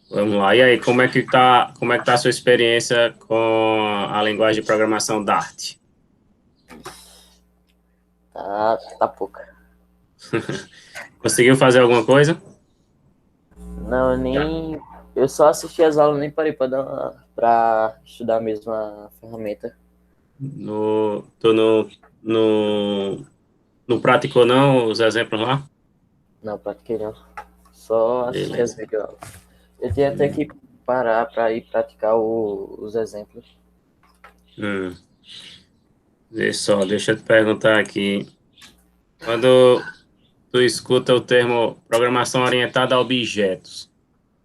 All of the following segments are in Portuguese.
Vamos lá. E aí, como é que tá a sua experiência com a linguagem de programação Dart? Tá pouca. Conseguiu fazer alguma coisa? Não, nem. Eu só assisti as aulas, nem parei pra estudar mesmo a ferramenta. Tu não praticou não os exemplos lá? Não, pratiquei não. Só assisti as Beleza. videoaulas. Eu tinha até que parar pra ir praticar os exemplos. Hum. Deixa eu te perguntar aqui. Quando tu escuta o termo programação orientada a objetos,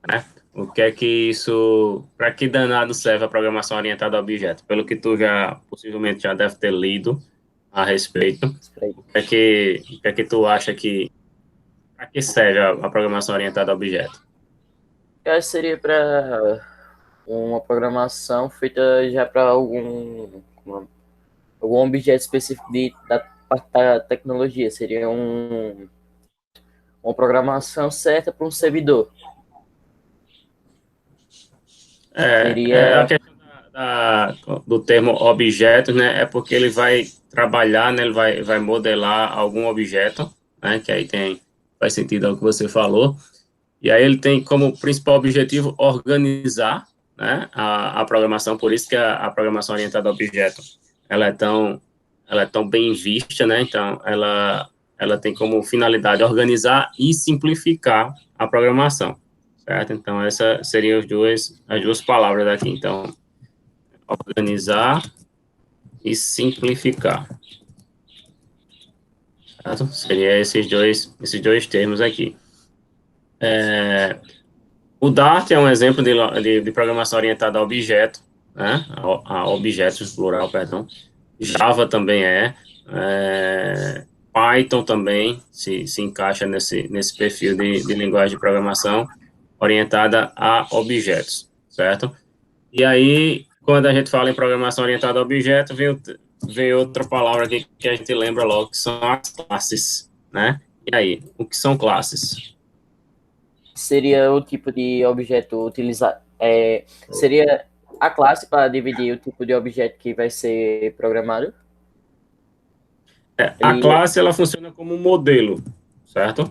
né? O que é que isso, para que danado serve a programação orientada a objetos? Pelo que tu possivelmente já deve ter lido a respeito, o que é que tu acha para que serve a programação orientada a objetos? Eu acho que seria para uma programação feita já para algum objeto específico da parte da tecnologia. Seria uma programação certa para um servidor. A Seria. questão do termo objetos, né, é porque ele vai trabalhar, né, ele vai modelar algum objeto, né, que aí faz sentido ao que você falou, e aí ele tem como principal objetivo organizar, né, a programação, por isso que a programação orientada a objeto, ela é tão, ela é tão bem vista, né, então ela tem como finalidade organizar e simplificar a programação, certo? Então, essas seriam as duas palavras aqui. Então, organizar e simplificar, certo? Seria esses dois termos aqui. O Dart é um exemplo de programação orientada a objeto, né? A objetos, plural, perdão. Java também Python também se encaixa nesse perfil de linguagem de programação orientada a objetos, certo? E aí, quando a gente fala em programação orientada a objetos, vem outra palavra aqui que a gente lembra logo, que são as classes, né? E aí, o que são classes? Seria o tipo de objeto utilizado. Seria a classe para dividir o tipo de objeto que vai ser programado. A Ele classe, ela funciona como um modelo, certo?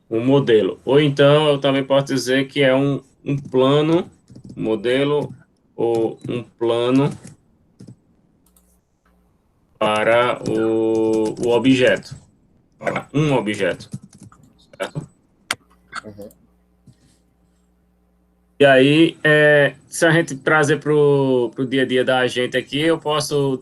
Um modelo. Ou então, eu também posso dizer que é um plano, modelo, ou um plano para o objeto, para um objeto, certo? Uhum. E aí, se a gente trazer para o dia a dia da gente aqui, eu posso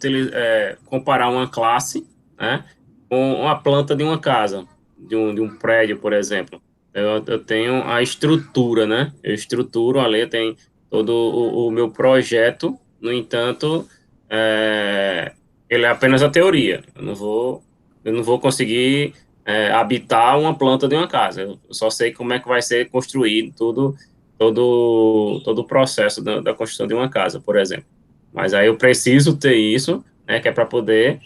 comparar uma classe, né, com uma planta de uma casa, de um prédio, por exemplo. Eu tenho a estrutura, né? Eu estruturo ali, eu tenho todo o meu projeto, no entanto, ele é apenas a teoria. Eu não vou conseguir habitar uma planta de uma casa. Eu só sei como é que vai ser construído tudo todo o processo da construção de uma casa, por exemplo. Mas aí eu preciso ter isso, né, que é para poder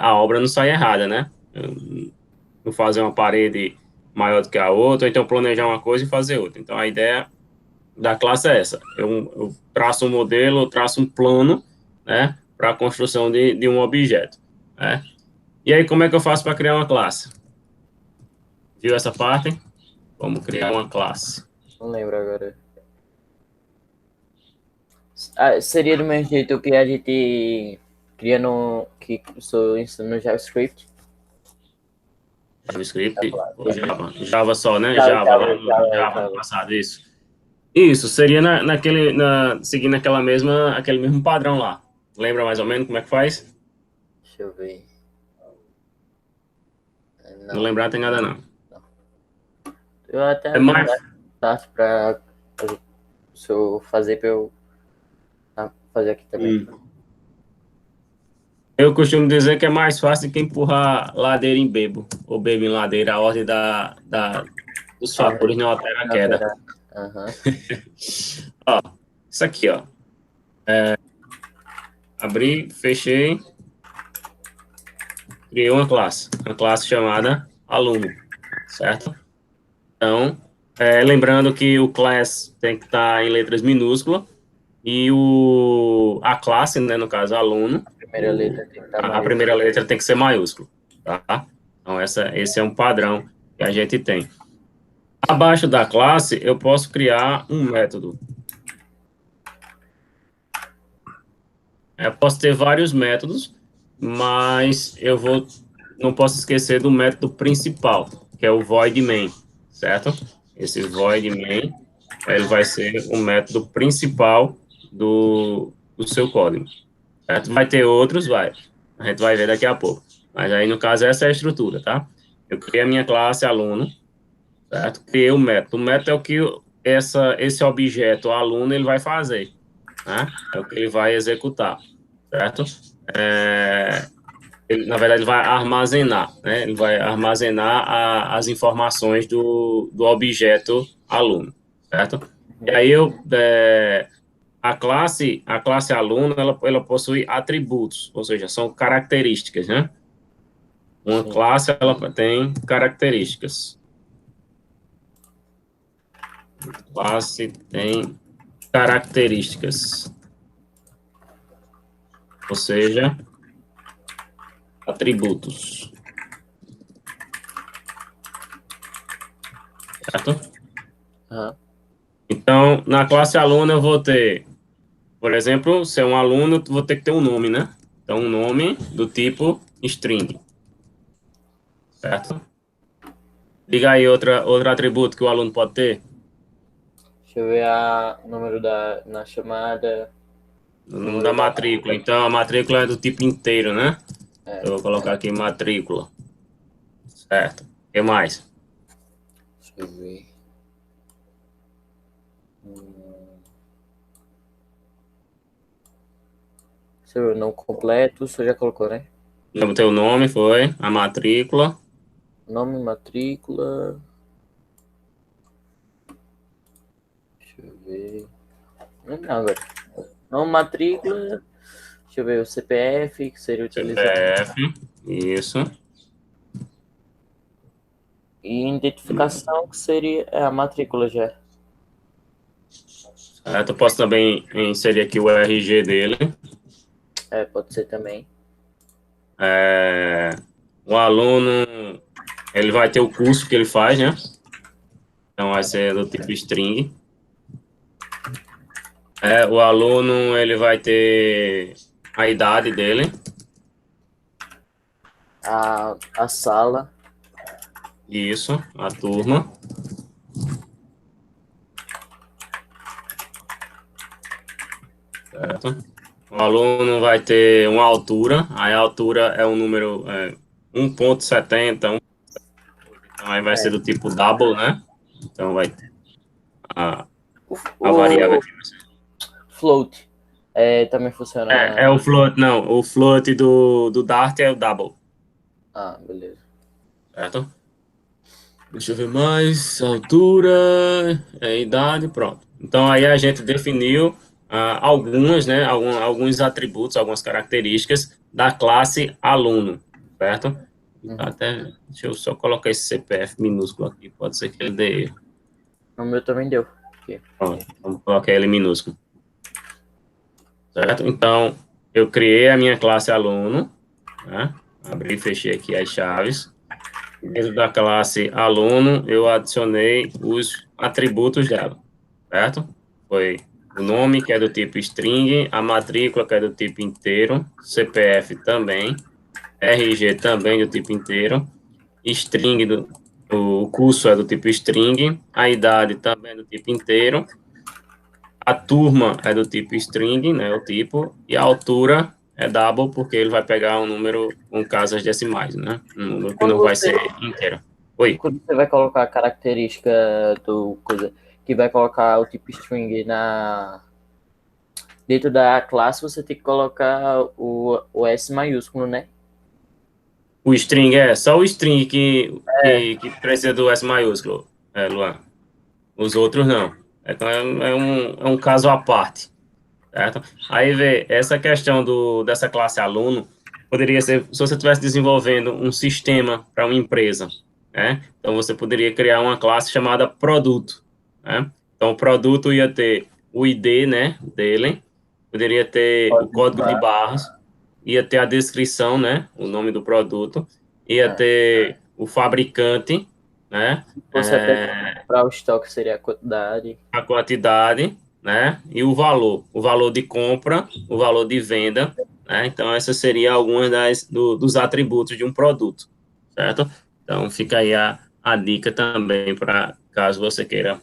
a obra não sair errada, né? Não fazer uma parede maior do que a outra, ou então planejar uma coisa e fazer outra. Então a ideia da classe é essa. Eu traço um modelo, eu traço um plano, né, para a construção de um objeto, né? E aí como é que eu faço para criar uma classe? Viu essa parte? Como criar uma classe? Não lembro agora. Seria do mesmo jeito que a gente cria que sou ensino no JavaScript. JavaScript ou Java só, né? Java, Java, lá Java, no Java, Java no Java. passado, isso. Isso, seria seguindo aquele mesmo padrão lá. Lembra mais ou menos como é que faz? Deixa eu ver. Não Não, lembrar tem nada não. não. Eu até É abri um mais, Dart para se eu fazer para eu fazer aqui também. eu costumo dizer que é mais fácil que empurrar ladeira em bebo, ou bebo em ladeira, a ordem dos É, fatores não altera a não queda. terá. Aham. Ó, isso aqui, ó. Abri, fechei. criei uma classe chamada aluno, certo? Então, lembrando que o class tem que estar em letras minúsculas e a classe, né, no caso, aluno, Primeira letra tem que estar a maiúscula. primeira letra tem que ser maiúsculo, tá? Então, esse é um padrão que a gente tem. Abaixo da classe, eu posso criar um método. Eu posso ter vários métodos, mas não posso esquecer do método principal, que é o void main, certo? Esse void main, ele vai ser o método principal do seu código, certo? Vai ter outros, vai. A gente vai ver daqui a pouco. Mas aí, no caso, essa é a estrutura, tá? Eu criei a minha classe aluno, certo? Criei o método. O método é o que esse objeto aluno ele vai fazer, né? É o que ele vai executar, certo? Na verdade, ele vai armazenar, né? Ele vai armazenar as informações do objeto aluno, certo? E aí a classe aluno, ela possui atributos, ou seja, são características, né? Uma Sim. classe, ela tem características. Classe tem características, ou seja, atributos, certo? Uhum. Então, na classe aluno eu vou ter, por exemplo, se é um aluno, eu vou ter que ter um nome, né? Então, um nome do tipo string, certo? Diga aí outro atributo que o aluno pode ter. Deixa eu ver o número na chamada. O nome da matrícula. Então, a matrícula é do tipo inteiro, né? Eu vou colocar aqui matrícula. Certo. O que mais? Deixa eu ver. Deixa eu ver, não completo, você já colocou, né? O teu nome foi a matrícula. Nome, matrícula. Deixa eu ver. Não, agora. Nome, matrícula. Deixa eu ver, o CPF que seria utilizado. CPF. Isso. E identificação que seria a matrícula já. Certo. Eu posso também inserir aqui o RG dele. Pode ser também. O aluno, ele vai ter o curso que ele faz, né? Então, vai ser do tipo string. O aluno, ele vai ter a idade dele. A sala. Isso, a turma. Certo? O aluno vai ter uma altura. Aí a altura é um número 1,70. Então, aí vai ser do tipo double, né? Então, vai a variável aqui. Float. Também funciona. É o float, não. O float do Dart é o double. Beleza. Certo? Deixa eu ver mais. Altura, idade, pronto. Então, aí a gente definiu algumas, né? Alguns atributos, algumas características da classe aluno, certo? Deixa eu só colocar esse CPF minúsculo aqui, pode ser que ele dê erro. O meu também deu. Pronto, vamos colocar ele minúsculo. Certo? Então, eu criei a minha classe aluno, né? Abri e fechei aqui as chaves. Dentro da classe aluno, eu adicionei os atributos dela, certo? Foi o nome, que é do tipo string, a matrícula, que é do tipo inteiro, CPF também, RG também do tipo inteiro, string, o curso é do tipo string, a idade também é do tipo inteiro, a turma é do tipo string, né, o tipo, e a altura é double, porque ele vai pegar um número com casas decimais, né, um número que não vai ser inteiro. Oi? Quando você vai colocar a característica que vai colocar o tipo string dentro da classe, você tem que colocar o S maiúsculo, né? O string só o string que precisa do S maiúsculo, Luan. Os outros não. Então é um caso à parte, certo? Aí vê, essa questão dessa classe aluno, poderia ser, se você estivesse desenvolvendo um sistema para uma empresa, né? Então, você poderia criar uma classe chamada produto, né? Então, o produto ia ter o ID, né, dele, poderia ter o Código de código de barra. barras, ia ter a descrição, né, o nome do produto, ia É. ter o fabricante, né, Se fosse até para o estoque, seria a quantidade. a quantidade, né, e o valor de compra, o valor de venda, né, então essas seriam algumas dos atributos de um produto, certo? Então fica aí a dica também para caso você queira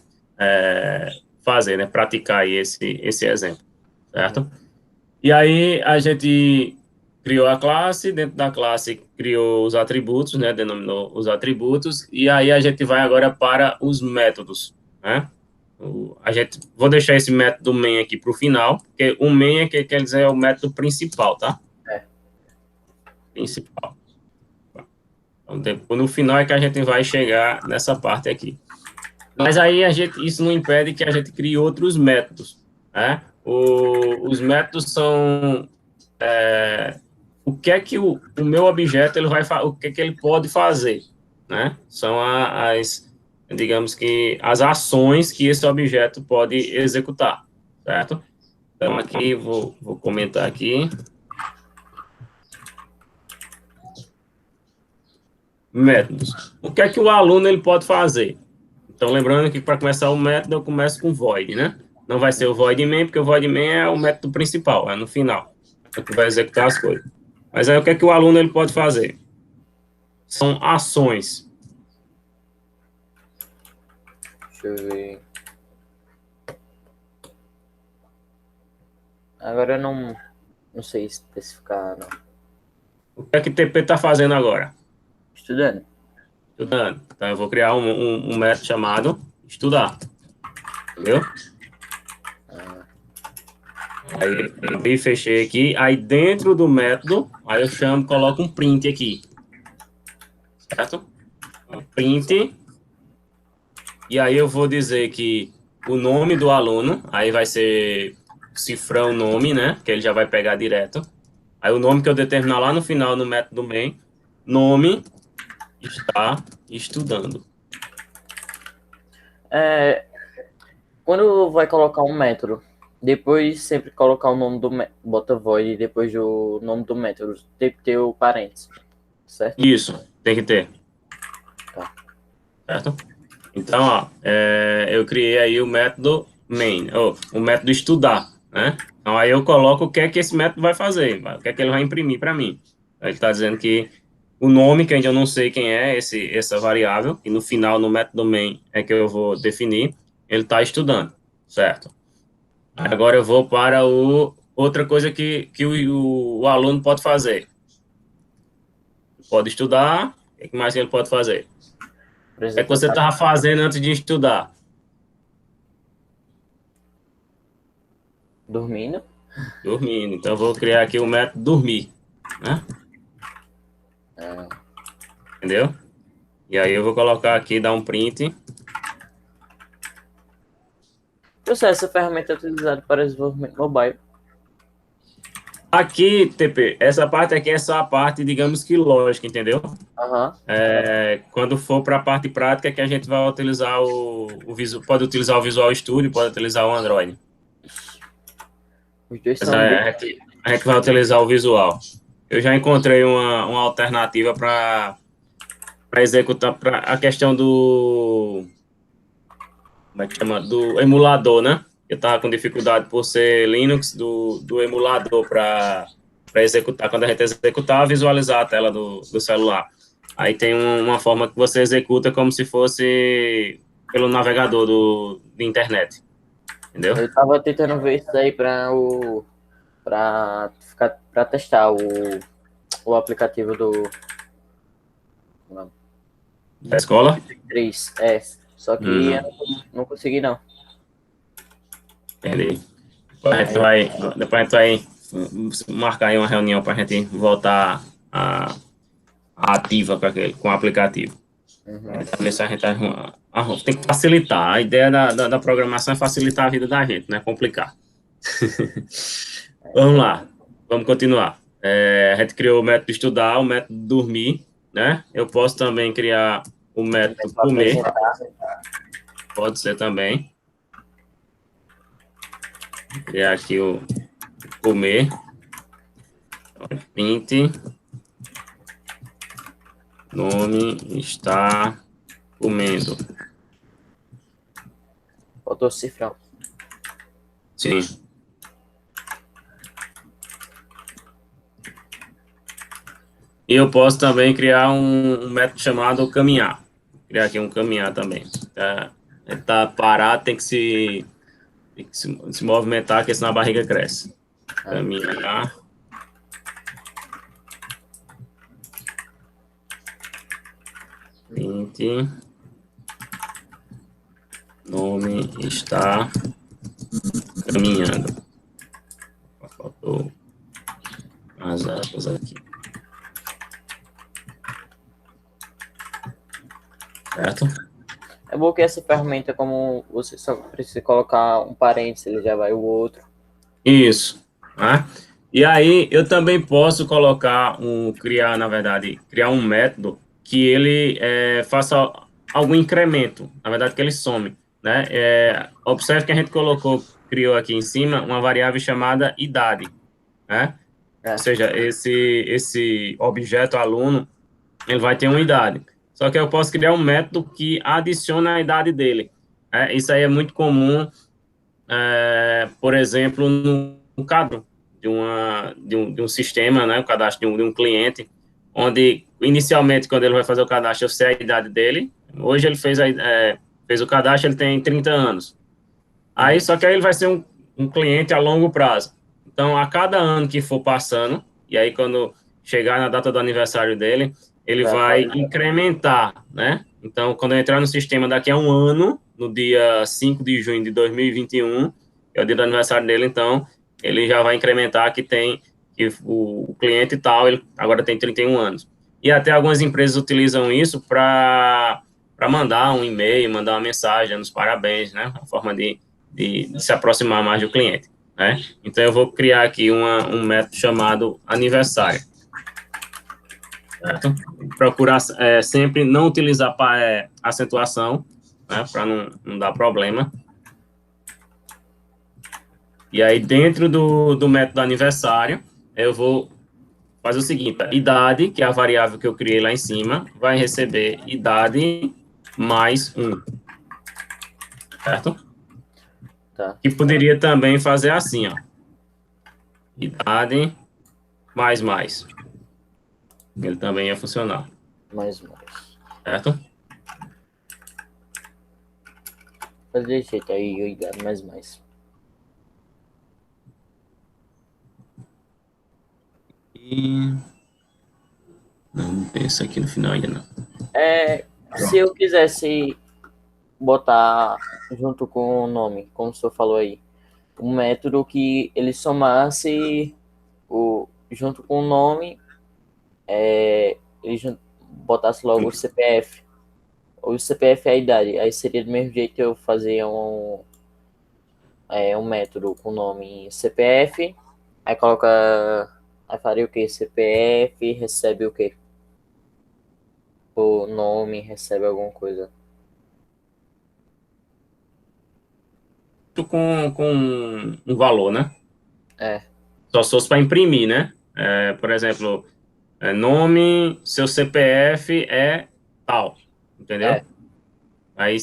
fazer, né, praticar aí esse exemplo, certo? E aí a gente criou a classe, dentro da classe criou os atributos, né, denominou os atributos, e aí a gente vai agora para os métodos, né? Vou deixar esse método main aqui para o final, porque o main é que quer dizer é o método principal, tá? É. Principal. Então, depois, no final é que a gente vai chegar nessa parte aqui. Mas aí isso não impede que a gente crie outros métodos, né? Os métodos são o que é que o meu objeto ele vai o que é que ele pode fazer, né? São digamos que as ações que esse objeto pode executar, certo? Então aqui vou comentar aqui métodos. O que é que o aluno ele pode fazer? Então lembrando que para começar o método eu começo com void, né? Não vai ser o void main porque o void main é o método principal, é no final, é o que vai executar as coisas. Mas aí o que é que o aluno ele pode fazer? São ações. Deixa eu ver. Agora eu não sei especificar, não. O que é que o TP está fazendo agora? Estudando. Estudando. Então, eu vou criar um método chamado estudar. Entendeu? Aí, eu fechei aqui. Aí, dentro do método, aí eu coloco um print aqui. Certo? Print. E aí, eu vou dizer que o nome do aluno, aí vai ser cifrão nome, né? Que ele já vai pegar direto. Aí, o nome que eu determinar lá no final, no método main, nome está estudando. Quando vai colocar um método, depois sempre colocar o nome do método, bota void depois do nome do método, tem que ter o parênteses, certo? Isso, tem que ter. Tá. Certo? Então, ó, eu criei aí o método main, o método estudar, né? Então, aí eu coloco o que é que esse método vai fazer, o que é que ele vai imprimir para mim. Ele está dizendo que o nome, que ainda eu não sei quem é essa variável, e no final, no método main, é que eu vou definir, ele está estudando, certo? Agora eu vou para outra coisa que o aluno pode fazer. Pode estudar, o que mais ele pode fazer? Por O que é que exemplo, você estava fazendo antes de estudar? dormindo. Dormindo. Então, eu vou criar aqui o método dormir, né? Entendeu? E aí eu vou colocar aqui, dar um print. Essa ferramenta é utilizada para desenvolvimento mobile. Aqui, TP, essa parte aqui é só a parte, digamos que lógica, entendeu? Aham. Quando for para a parte prática, que a gente vai utilizar pode utilizar o Visual Studio, pode utilizar o Android. Os dois Mas são bem... a gente vai utilizar o visual. Eu já encontrei uma alternativa para executar a questão como é que chama? Do emulador, né? Eu estava com dificuldade por ser Linux, do emulador para executar. Quando a gente executar, visualizar a tela do celular. Aí tem uma forma que você executa como se fosse pelo navegador de internet. Entendeu? Eu tava tentando ver isso daí para testar o aplicativo do Da escola? 3. Só que eu não consegui não. Entendi. Depois a gente vai marcar aí uma reunião para a gente voltar a ativa com o aplicativo. Ver se a gente tem que facilitar. A ideia da programação é facilitar a vida da gente, não é complicar. Vamos lá, vamos continuar. A gente criou o método estudar, o método dormir, né? Eu posso também criar o método comer, pode ser também. Vou criar aqui o comer, print, nome está comendo. Faltou cifrão. Sim. E eu posso também criar um método chamado caminhar. Vou criar aqui um caminhar também. Tá parado, tem que se movimentar, porque senão a barriga cresce. Caminhar. Print. Nome está caminhando. Faltou as aspas aqui. Certo? É bom que essa ferramenta, como você só precisa colocar um parênteses, ele já vai o outro. Isso. Né? E aí, eu também posso criar um método que ele faça algum incremento, na verdade, que ele some. Né? Observe que a gente criou aqui em cima uma variável chamada idade. Né? Ou seja, esse objeto aluno, ele vai ter uma idade. Só que eu posso criar um método que adiciona a idade dele. Isso aí é muito comum, por exemplo, no cadastro de um sistema, né, o cadastro de um cliente, onde, inicialmente, quando ele vai fazer o cadastro, eu sei a idade dele. Hoje ele fez o cadastro, ele tem 30 anos. Só que aí ele vai ser um cliente a longo prazo. Então, a cada ano que for passando, e aí quando chegar na data do aniversário dele, ele vai incrementar, né? Então, quando eu entrar no sistema daqui a um ano, no dia 5 de junho de 2021, que é o dia do aniversário dele, então, ele já vai incrementar que o cliente tal, ele agora tem 31 anos. E até algumas empresas utilizam isso para mandar um e-mail, mandar uma mensagem, nos parabéns, né? Uma forma de se aproximar mais do cliente, né? Então, eu vou criar aqui um método chamado aniversário. Certo? Procurar sempre não utilizar acentuação, né? Para não dar problema. E aí, dentro do método aniversário, eu vou fazer o seguinte: idade, que é a variável que eu criei lá em cima, vai receber idade mais 1. Certo? Tá. Que poderia também fazer assim, ó. Idade mais. Ele também ia funcionar. Mais. Certo? Fazer jeito aí, idade mais. E... Não pensa aqui no final ainda, não. Se eu quisesse botar junto com o nome, como o senhor falou aí, um método que ele somasse junto com o nome, ele botasse logo o CPF. Ou o CPF é a idade. Aí seria do mesmo jeito eu fazer um método com o nome CPF, aí coloca. Aí faria o que? CPF recebe o quê? O nome recebe alguma coisa. Com um valor, né? Só se fosse para imprimir, né? Por exemplo, nome, seu CPF é tal, entendeu? Aí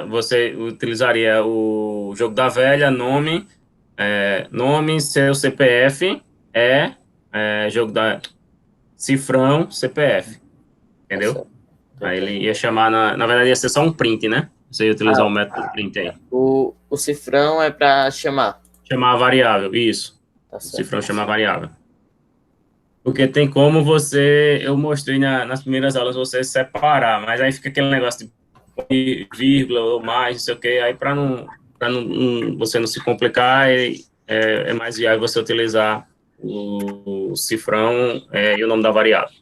você utilizaria o jogo da velha, nome, seu CPF jogo da cifrão, CPF, entendeu? Aí ele ia chamar, na verdade ia ser só um print, né? Você ia utilizar o método print aí. O cifrão é para chamar. Chamar a variável, isso. O cifrão chamar a variável. Porque tem como eu mostrei nas primeiras aulas, você separar, mas aí fica aquele negócio de vírgula ou mais, não sei o quê, aí para você não se complicar, é mais viável você utilizar o cifrão e o nome da variável,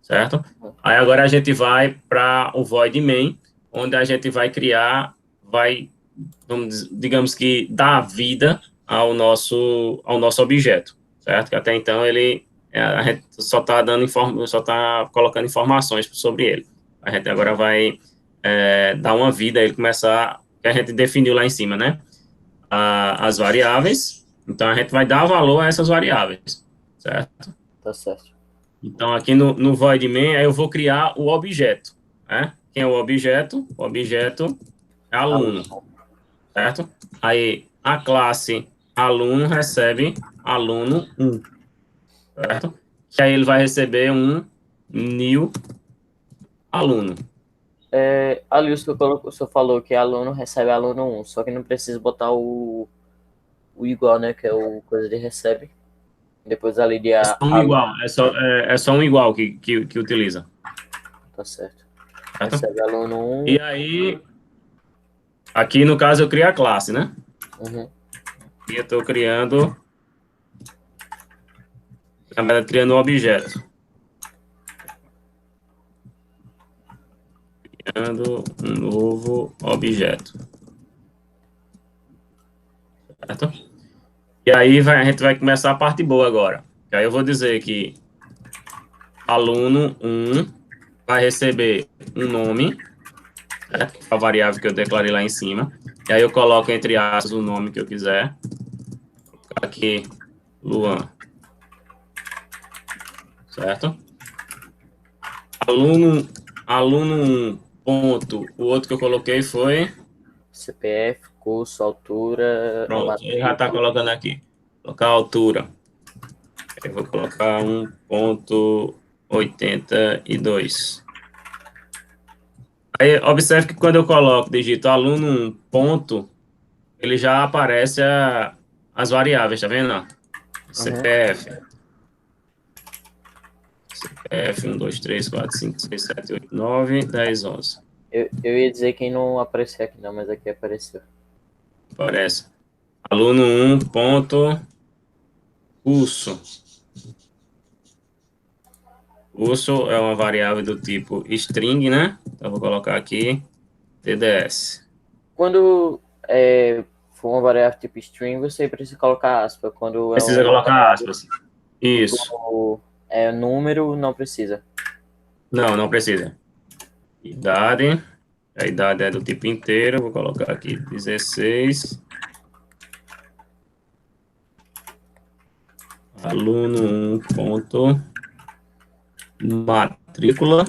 certo? Aí agora a gente vai para o void main, onde a gente vai criar, digamos que dar vida ao nosso objeto, certo? Que até então ele a gente só está colocando informações sobre ele. A gente agora vai dar uma vida a ele começar, que a gente definiu lá em cima, né? As variáveis. Então, a gente vai dar valor a essas variáveis, certo? Tá certo. Então, aqui no void main, aí eu vou criar o objeto, né? Quem é o objeto? O objeto é aluno, certo? Aí, a classe aluno recebe aluno 1, certo? Que aí ele vai receber um new aluno. Ali o senhor falou que aluno recebe aluno 1, só que não precisa botar o igual, né? Que é o coisa de recebe. Depois ali de É só um aluno, igual, é só um igual que utiliza, tá certo. certo? Recebe aluno E 1. aí, aqui no caso eu crio a classe, né? Uhum. E eu estou criando, na verdade, criando um objeto. Criando um novo objeto, certo? E aí a gente vai começar a parte boa agora. E aí eu vou dizer que aluno 1 vai receber um nome, certo? A variável que eu declarei lá em cima. E aí eu coloco entre aspas o nome que eu quiser. Vou colocar aqui Luan, certo? Aluno 1 ponto. O outro que eu coloquei foi CPF, curso, altura, pronto. Ele já está matrícula. colocando aqui. Colocar a altura. Eu vou colocar 1,82. Aí, observe que quando eu coloco, digito aluno 1 ponto, ele já aparece as variáveis, tá vendo? Uhum. CPF 1, 2, 3, 4, 5, 6, 7, 8, 9, 10, 11. Eu ia dizer que não apareceu aqui, não, mas aqui apareceu. Aparece. Aluno 1 ponto curso. Curso é uma variável do tipo string, né? Então, eu vou colocar aqui TDS. Quando for uma variável tipo string, você precisa colocar aspa. Quando é Precisa uma colocar variável aspas. Isso. tipo número, não precisa. Não, não precisa. Idade. A idade é do tipo inteiro. Vou colocar aqui 16. Aluno 1 ponto matrícula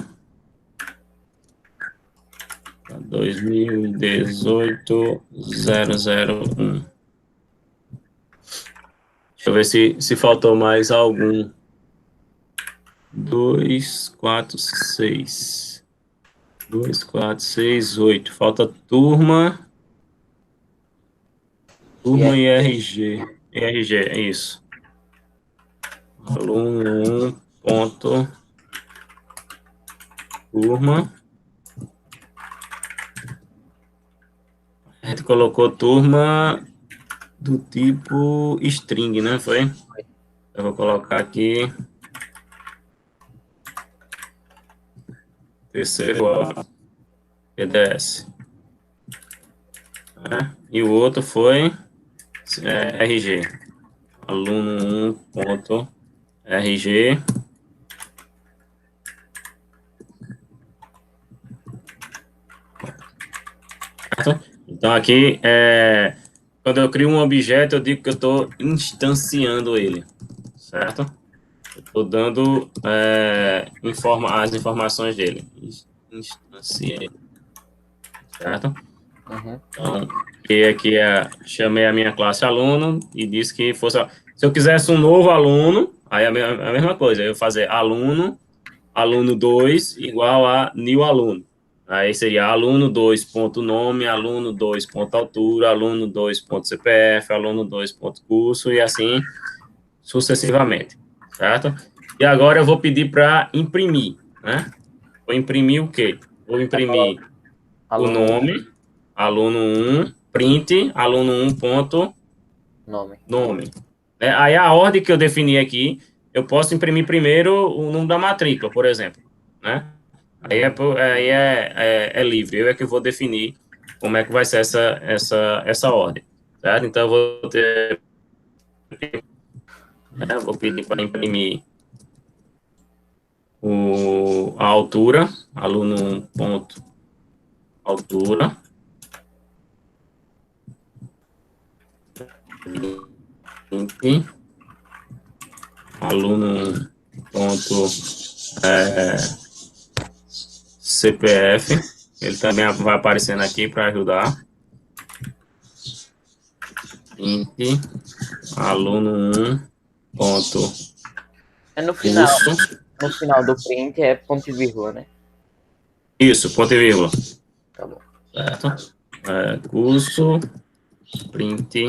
2018-001. Deixa eu ver se faltou mais algum. 2, 4, 6. 2, 4, 6, 8. Falta turma. Turma e RG. RG, é isso. Aluno 1 ponto turma. A gente colocou turma do tipo string, né? Foi? Eu vou colocar aqui terceiro A, PDS. E o outro foi RG. Aluno 1 ponto RG. Então aqui, quando eu crio um objeto, eu digo que eu estou instanciando ele, certo? Estou dando as informações dele. Instanciei, certo? Uhum. Então, criei aqui, chamei a minha classe aluno e disse que fosse... Se eu quisesse um novo aluno, aí a mesma coisa, eu fazer aluno 2 igual a new aluno. Aí seria aluno 2 ponto nome, aluno 2 ponto altura, aluno 2 ponto CPF, aluno 2 ponto curso e assim sucessivamente, certo? E agora eu vou pedir para imprimir, né? Vou imprimir o quê? Vou imprimir o Aluno nome, aluno 1, print, aluno 1 ponto nome. nome. Aí a ordem que eu defini aqui, eu posso imprimir primeiro o número da matrícula, por exemplo, né? Aí é livre, eu é que vou definir como é que vai ser essa ordem, certo? Então, eu vou ter, vou pedir para imprimir a altura, aluno 1 ponto altura, aluno 1 ponto CPF, ele também vai aparecendo aqui para ajudar. Int, aluno 1 ponto No final, curso. no final do print é ponto e vírgula, né? Isso, ponto e vírgula. Tá bom. Certo? Curso, print,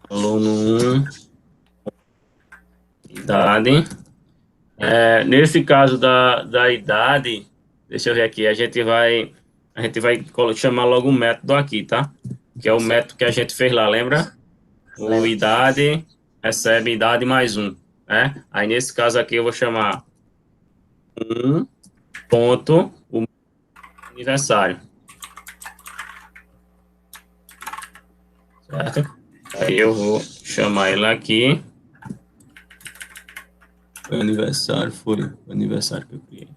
aluno 1, idade. Nesse caso da idade, deixa eu ver aqui, a gente vai chamar logo o método aqui, tá? Que é o método que a gente fez lá, lembra? O Lembra? idade recebe idade mais 1, né? Aí nesse caso aqui eu vou chamar 1 ponto o aniversário, certo? Aí eu vou chamar ele aqui. Foi aniversário, foi o aniversário que eu criei.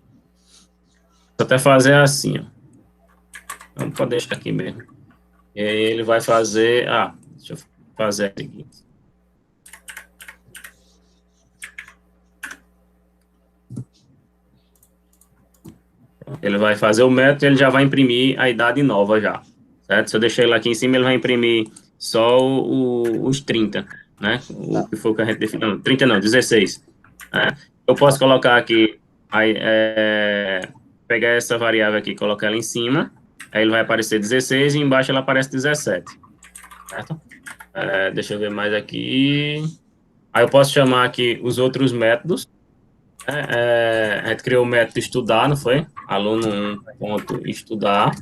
Vou até fazer assim, ó. Não pode deixar aqui mesmo. E aí ele vai fazer. Deixa eu fazer aqui. Ele vai fazer o método e ele já vai imprimir a idade nova já. Certo? Se eu deixar ele aqui em cima, ele vai imprimir só os 30, né? O que foi o que a gente definiu. Não, 30 não, 16. Né? Eu posso colocar aqui, aí, pegar essa variável aqui, colocar ela em cima, aí ele vai aparecer 16 e embaixo ela aparece 17. Certo? Deixa eu ver mais aqui. Aí eu posso chamar aqui os outros métodos. A gente criou o método estudar, não foi? Aluno 1 ponto estudar.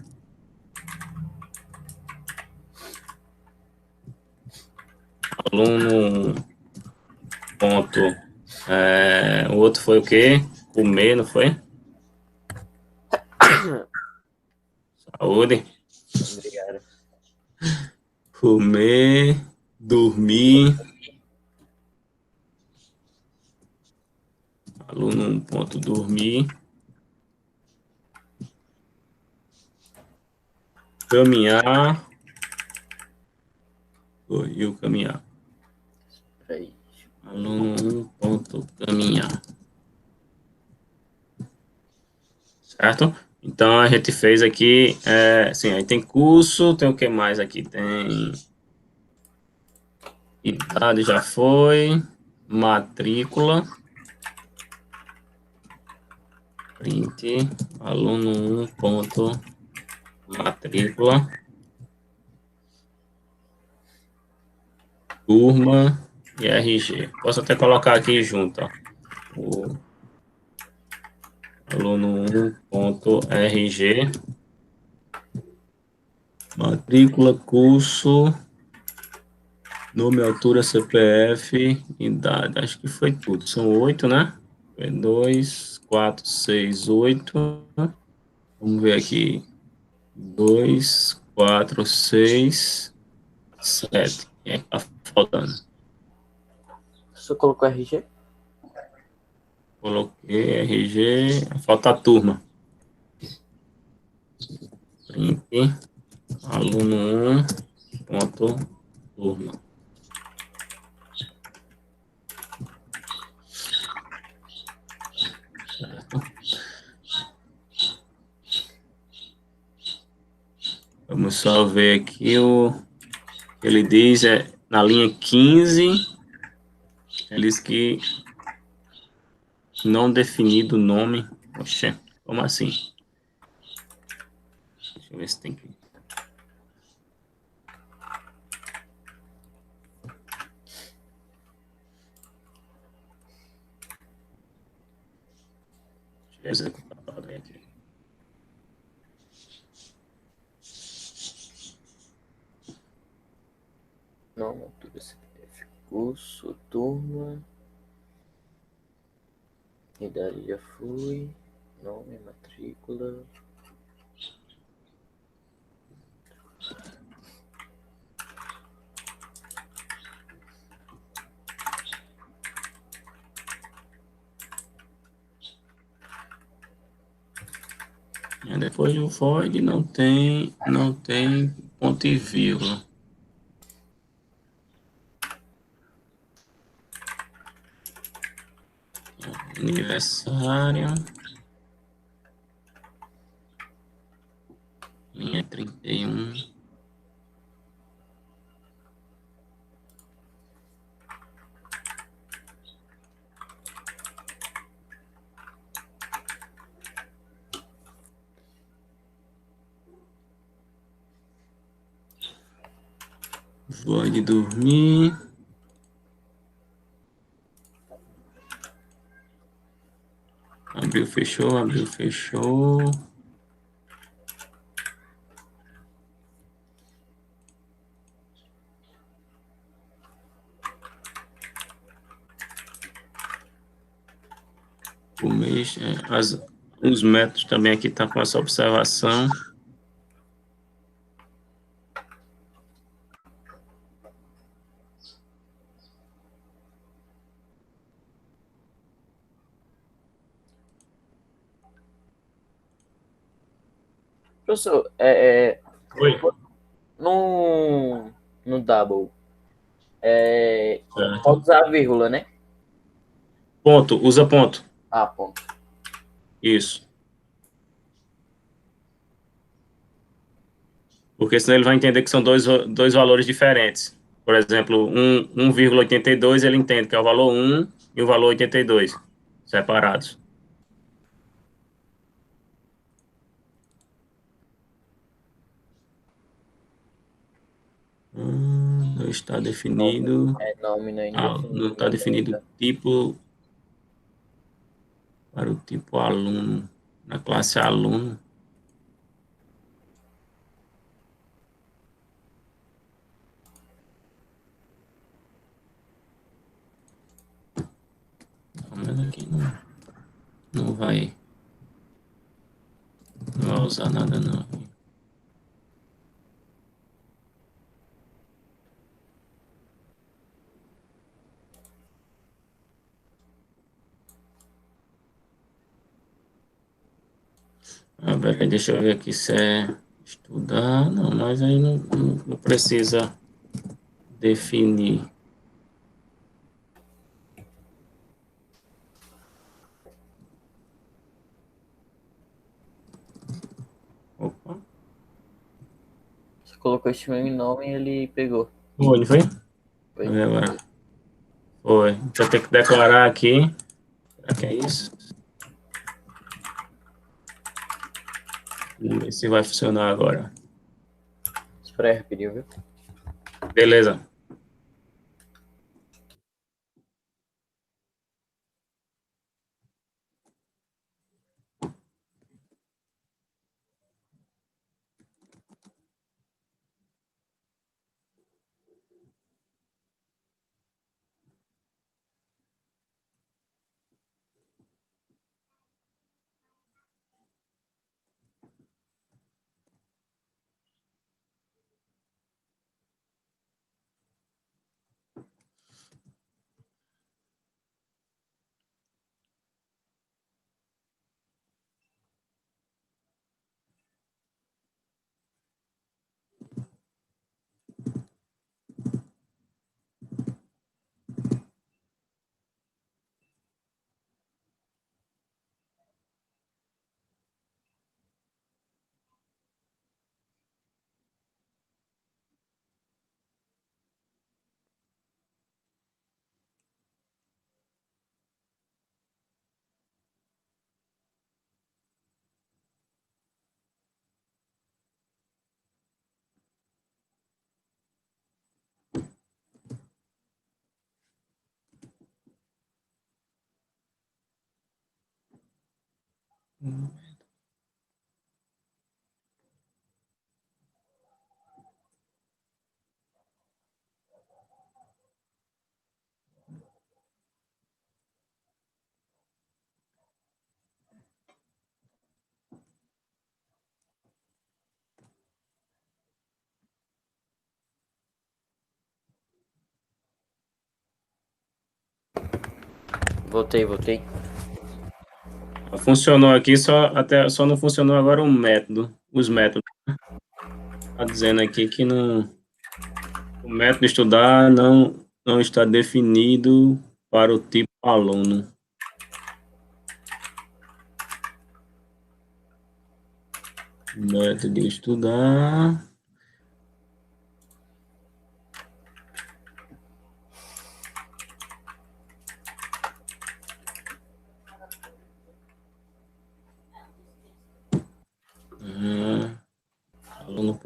Aluno 1 ponto. O outro foi o quê? Comer, não foi? Saúde. Obrigado. Comer, dormir. Aluno 1 ponto dormir. Caminhar. E o caminhar. Peraí. Aluno 1 ponto caminhar. Certo? Então a gente fez aqui, sim, aí tem curso, tem o que mais aqui? Tem idade, já foi, matrícula, print, aluno 1 ponto matrícula, turma e RG. Posso até colocar aqui junto, ó, o aluno 1 ponto RG, matrícula, curso, nome, altura, CPF, idade. Acho que foi tudo. São 8, né? Foi 2, 4, 6, 8. Vamos ver aqui. 2, 4, 6, 7. Quem é que tá faltando? Você colocou RG? Coloquei RG. Falta a turma. Print. Aluno 1. Ponto. Turma. Certo. Vamos só ver aqui o que ele diz. Na linha 15. Ele diz que não definido o nome. Oxê, como assim? Deixa eu ver se tem que. Deixa eu executar a ordem aqui. Não, altura CPF. Curso, turma. Idade já fui. Nome, matrícula. Depois do void não tem ponto e vírgula. Aniversário. Linha 31. Void dormir. Abriu, fechou, abriu, fechou. O mês, os métodos também aqui tá com essa observação. Professor, Oi. no double, Certo. pode usar a vírgula, né? Ponto, usa ponto. Ah, ponto. Isso. Porque senão ele vai entender que são dois valores diferentes. Por exemplo, 1,82 ele entende que é o valor 1 e o valor 82, separados. Não está definido. Nome não é indefinido Não está definido ainda. tipo para o tipo aluno. Na classe aluno. Mas aqui não vai usar nada não. Peraí, deixa eu ver aqui se é estudar. Não, mas aí não precisa definir. Opa. Você colocou esse mesmo nome e ele pegou. Foi, não foi? Foi. Deixa eu ver agora. Foi. Deixa eu ter que declarar aqui. Será que é isso? Vamos ver se vai funcionar agora. Espera aí rapidinho, viu? Beleza. Voltei. Funcionou aqui, só não funcionou agora os métodos. Está dizendo aqui que o método estudar não está definido para o tipo aluno. Método de estudar. Aluno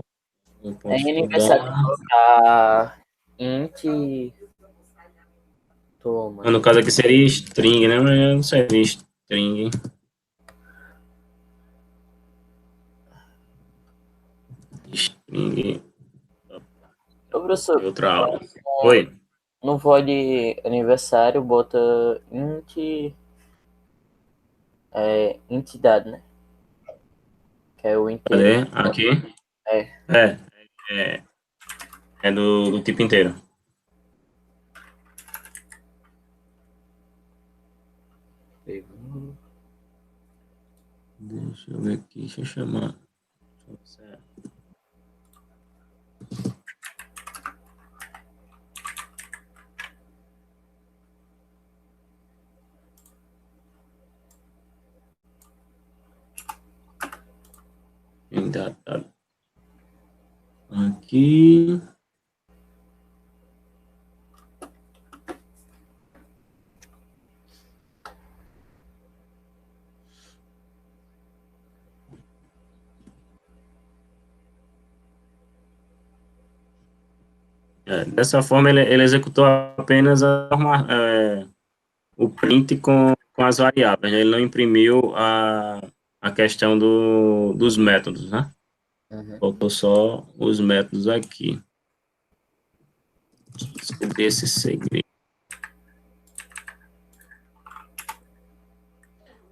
É pode aniversário estudar. colocar int. Toma. No caso aqui seria string, né? Mas não seria string. String. Ô, professor, Outra aula. Oi. no void aniversário, bota int. Entidade, né? Que é o inteiro. Cadê? Aqui. É. É. É do tipo inteiro. Deixa eu ver aqui. Deixa eu chamar. Aqui. Dessa forma, ele executou apenas o print com as variáveis, né? Ele não imprimiu a questão dos métodos, né? Uhum. Faltou só os métodos aqui. Descobri esse segredo.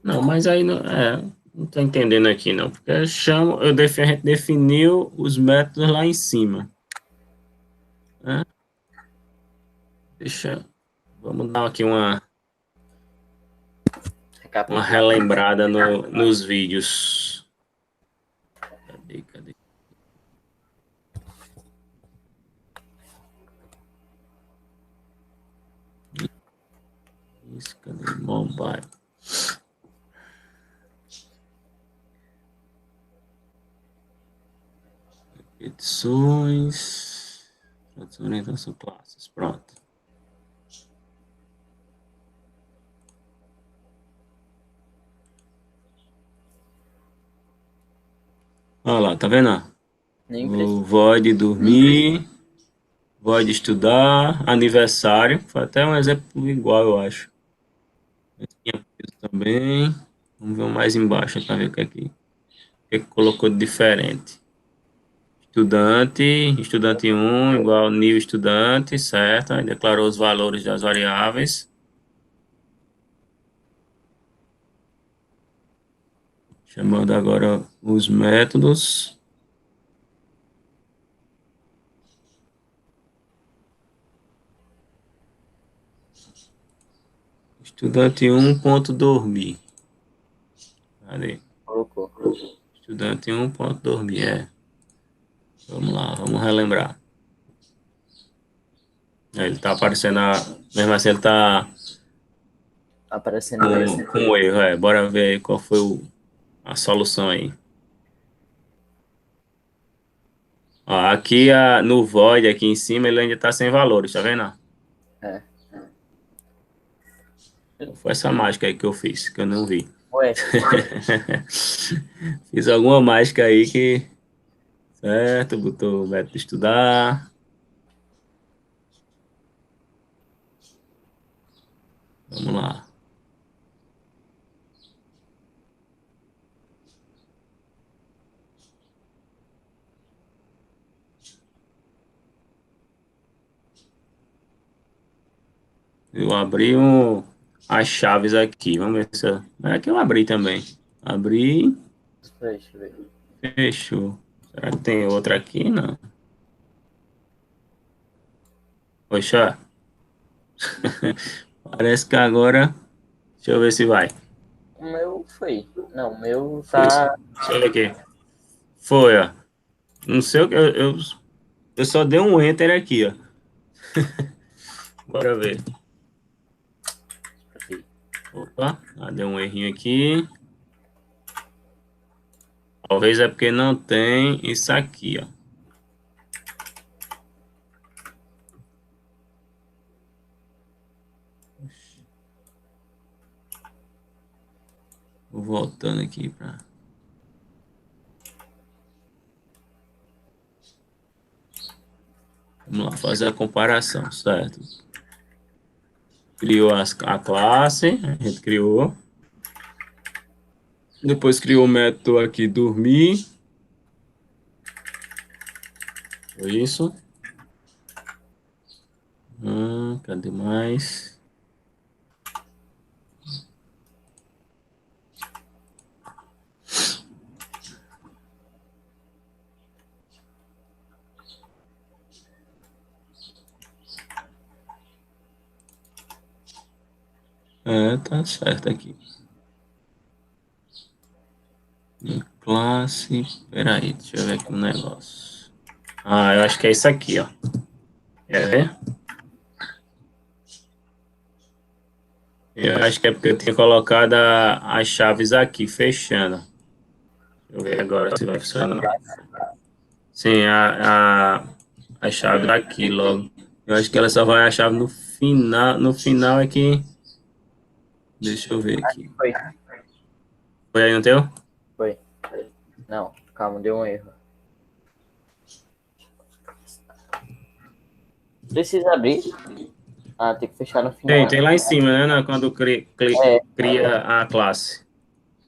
Não, mas aí não tô entendendo aqui, não. Porque a gente definiu os métodos lá em cima, né? Vamos dar aqui uma relembrada nos vídeos. Cadê? Isso, cadê? Mobile. Edições. Tradução, orientação, classes. Pronto. Olha lá, tá vendo? Nem O precisa. void dormir, void estudar, aniversário. Foi até um exemplo igual, eu acho. Tinha peso também. Vamos ver o mais embaixo para ver o que colocou de diferente. Estudante 1 igual new estudante, certo? Aí declarou os valores das variáveis. Chamando agora os métodos. Estudante 1 ponto dormir. Cadê? Colocou. Estudante 1 ponto dormir, Vamos lá, vamos relembrar. Ele tá aparecendo, mesmo assim ele tá Aparecendo erro. com o erro, Bora ver aí qual foi a solução aí. Ó, aqui no void, aqui em cima, ele ainda tá sem valores, tá vendo? É. Foi essa mágica aí que eu fiz, que eu não vi. Ué, Fiz alguma mágica aí que, certo, botou o método de estudar. Vamos lá. Eu abri as chaves aqui. Vamos ver se. É que eu abri também. Abri, deixa eu ver. fechou. Será que tem outra aqui? Não. Poxa. Parece que agora. Deixa eu ver se vai. O meu foi. Não, o meu tá. Deixa eu ver aqui. Foi, ó. Não sei o que. Eu só dei um enter aqui, ó. Bora ver. Opa, deu um errinho aqui. Talvez é porque não tem isso aqui, ó. Vou voltando aqui para. Vamos lá, fazer a comparação, certo? Criou a classe, a gente criou. Depois criou o método aqui, dormir. Foi isso. Cadê mais? Tá certo aqui. Classe. Peraí, deixa eu ver aqui um negócio. Eu acho que é isso aqui, ó. Quer ver? Eu acho que é porque eu tinha colocado as chaves aqui, fechando. Deixa eu ver agora se vai funcionar. Sim, a chave aqui logo. Eu acho que ela só vai a chave no final. No final é que. Deixa eu ver aqui. Foi. Foi aí no teu? Foi. Não, calma, deu um erro. Precisa abrir? Tem que fechar no final. Tem lá em cima, né? Quando cria a classe.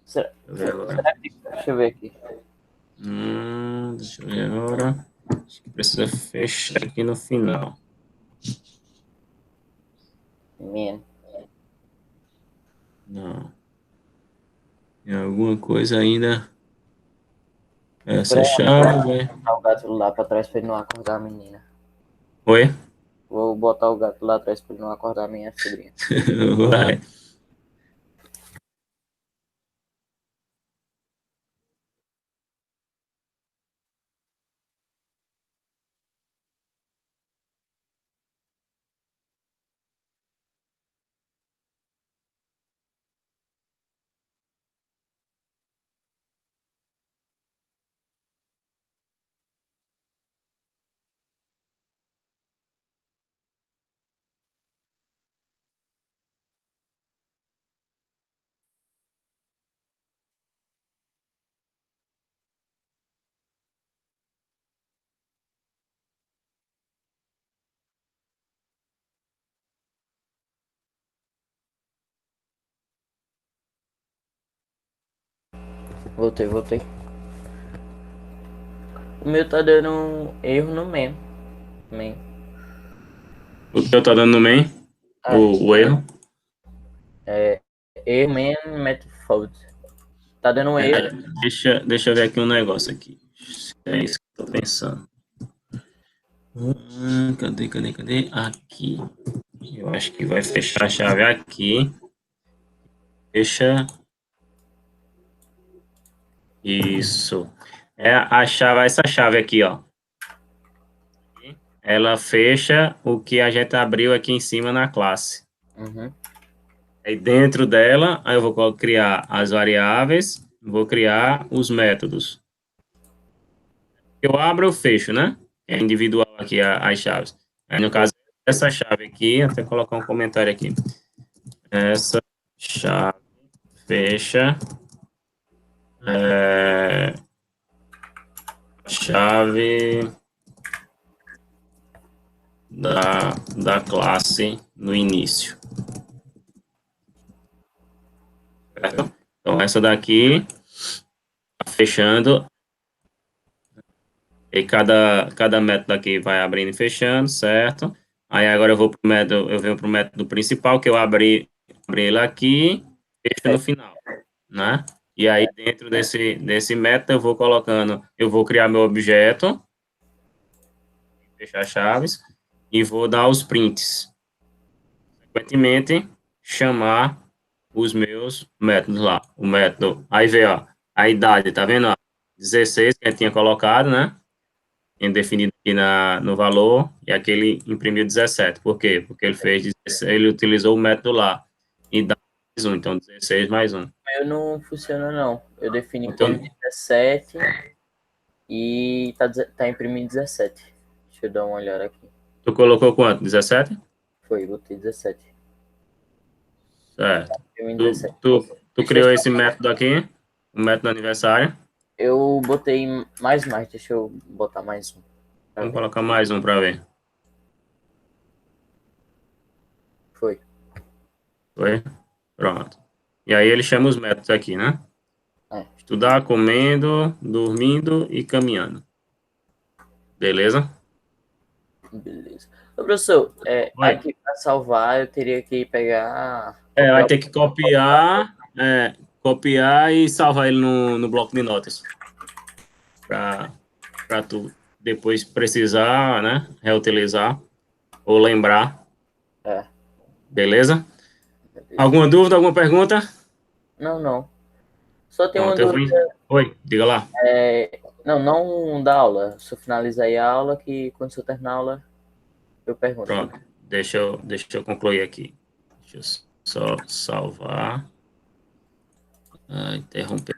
Será, deixa eu ver aqui. Deixa eu ver agora. Acho que precisa fechar aqui no final. Man. Não. Tem alguma coisa ainda. Essa chave, Vou botar o gato lá pra trás pra ele não acordar a menina. Oi? Vou botar o gato lá atrás pra ele não acordar a minha sobrinha. Vai. Voltei. O meu tá dando um erro no man. O teu tá dando no main? O erro? Erro man method. Tá dando um erro. Deixa eu ver aqui um negócio aqui. É isso que eu tô pensando. Cadê? Aqui. Eu acho que vai fechar a chave aqui. Fecha. Isso. Essa chave aqui, ó. Ela fecha o que a gente abriu aqui em cima na classe. Uhum. Aí dentro dela, aí eu vou criar as variáveis, vou criar os métodos. Eu abro ou fecho, né? É individual aqui as chaves. Aí, no caso, essa chave aqui, até colocar um comentário aqui. Essa chave fecha chave da classe no início. Certo? Então, essa daqui, tá fechando. E cada método aqui vai abrindo e fechando, certo? Aí agora eu venho para o método principal, que eu abri ele aqui, fecho no final, né? E aí dentro desse método eu vou criar meu objeto, fechar chaves, e vou dar os prints. Consequentemente, chamar os meus métodos lá. O método, aí vê, ó, a idade, tá vendo? Ó, 16 que a gente tinha colocado, né? Tinha definido aqui no valor, e aqui ele imprimiu 17. Por quê? Porque ele fez 16, ele utilizou o método lá. Idade mais um, então 16 mais um. Eu não funciona, não. Eu defini Então, como 17 e tá imprimindo 17. Deixa eu dar uma olhada aqui. tu colocou quanto? 17? Foi, botei 17. Certo. Imprimindo Tu, 17. tu Deixa eu criou só... esse método aqui, o método do aniversário. Eu botei mais. Deixa eu botar mais um. Vamos colocar mais um para ver. Foi. Foi? Pronto. E aí ele chama os métodos aqui, né? É. Estudar, comendo, dormindo e caminhando. Beleza? Beleza. Ô, professor, Vai. aqui para salvar eu teria que pegar. Vai Copiar ter que copiar e salvar ele no bloco de notas. Para tu depois precisar, né? Reutilizar ou lembrar. É. Beleza? Beleza. Alguma dúvida, alguma pergunta? Não, não. Só tem uma Pronto, eu dúvida. vim. Oi, diga lá. Não da aula. Só finalizar aí a aula que quando eu terminar a aula eu pergunto. Pronto, deixa eu concluir aqui. Deixa eu só salvar. Interromper.